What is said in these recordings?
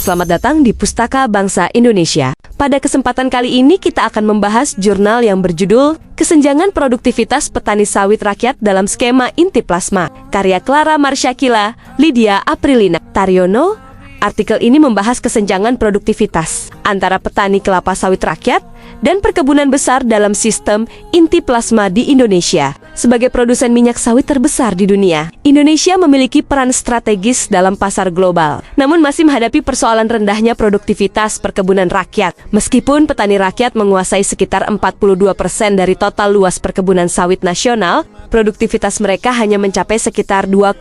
selamat datang di Pustaka Bangsa Indonesia. Pada kesempatan kali ini kita akan membahas jurnal yang berjudul Kesenjangan Produktivitas Petani Sawit Rakyat dalam Skema Inti Plasma, karya Clara Marsyakila, Lydia Aprilina Taryono. Artikel ini membahas kesenjangan produktivitas antara petani kelapa sawit rakyat dan perkebunan besar dalam sistem inti plasma di Indonesia. Sebagai produsen minyak sawit terbesar di dunia, Indonesia memiliki peran strategis dalam pasar global. Namun masih menghadapi persoalan rendahnya produktivitas perkebunan rakyat. Meskipun petani rakyat menguasai sekitar 42% dari total luas perkebunan sawit nasional, produktivitas mereka hanya mencapai sekitar 2,5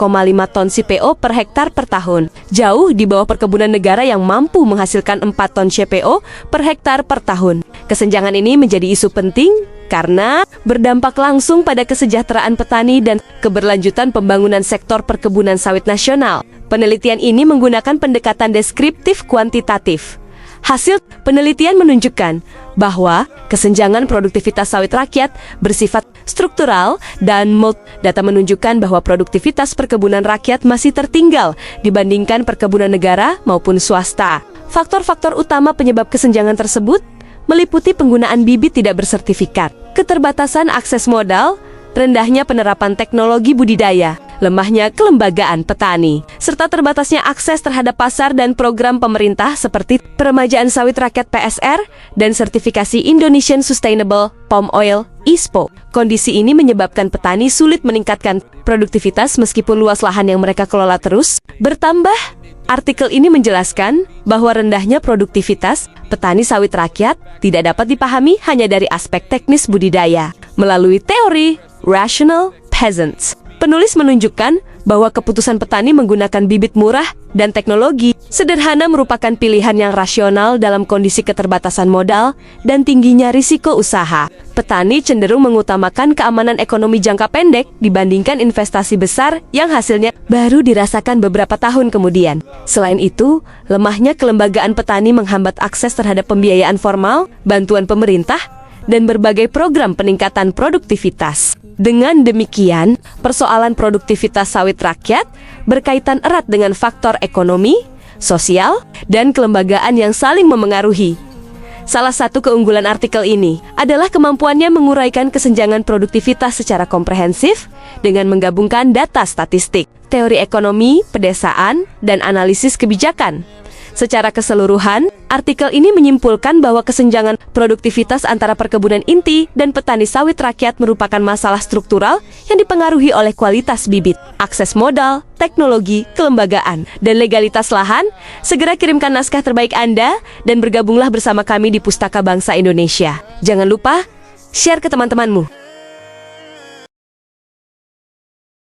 ton CPO per hektar per tahun. Jauh di bawah perkebunan negara yang mampu menghasilkan 4 ton CPO per hektar per tahun. Kesenjangan ini menjadi isu penting karena berdampak langsung pada kesejahteraan petani dan keberlanjutan pembangunan sektor perkebunan sawit nasional. Penelitian ini menggunakan pendekatan deskriptif kuantitatif. Hasil penelitian menunjukkan bahwa kesenjangan produktivitas sawit rakyat bersifat struktural dan data menunjukkan bahwa produktivitas perkebunan rakyat masih tertinggal dibandingkan perkebunan negara maupun swasta. Faktor-faktor utama penyebab kesenjangan tersebut meliputi penggunaan bibit tidak bersertifikat, keterbatasan akses modal, rendahnya penerapan teknologi budidaya, lemahnya kelembagaan petani, serta terbatasnya akses terhadap pasar dan program pemerintah seperti Peremajaan Sawit Rakyat PSR dan sertifikasi Indonesian Sustainable Palm Oil (ISPO). Kondisi ini menyebabkan petani sulit meningkatkan produktivitas meskipun luas lahan yang mereka kelola terus bertambah. Artikel ini menjelaskan bahwa rendahnya produktivitas petani sawit rakyat tidak dapat dipahami hanya dari aspek teknis budidaya. Melalui teori Rational Peasants, penulis menunjukkan bahwa keputusan petani menggunakan bibit murah dan teknologi sederhana merupakan pilihan yang rasional dalam kondisi keterbatasan modal dan tingginya risiko usaha. Petani cenderung mengutamakan keamanan ekonomi jangka pendek dibandingkan investasi besar yang hasilnya baru dirasakan beberapa tahun kemudian. Selain itu, lemahnya kelembagaan petani menghambat akses terhadap pembiayaan formal, bantuan pemerintah, dan berbagai program peningkatan produktivitas. Dengan demikian, persoalan produktivitas sawit rakyat berkaitan erat dengan faktor ekonomi, sosial, dan kelembagaan yang saling memengaruhi. Salah satu keunggulan artikel ini adalah kemampuannya menguraikan kesenjangan produktivitas secara komprehensif dengan menggabungkan data statistik, teori ekonomi, pedesaan, dan analisis kebijakan. Secara keseluruhan, artikel ini menyimpulkan bahwa kesenjangan produktivitas antara perkebunan inti dan petani sawit rakyat merupakan masalah struktural yang dipengaruhi oleh kualitas bibit, akses modal, teknologi, kelembagaan, dan legalitas lahan. Segera kirimkan naskah terbaik Anda dan bergabunglah bersama kami di Pustaka Bangsa Indonesia. Jangan lupa share ke teman-temanmu.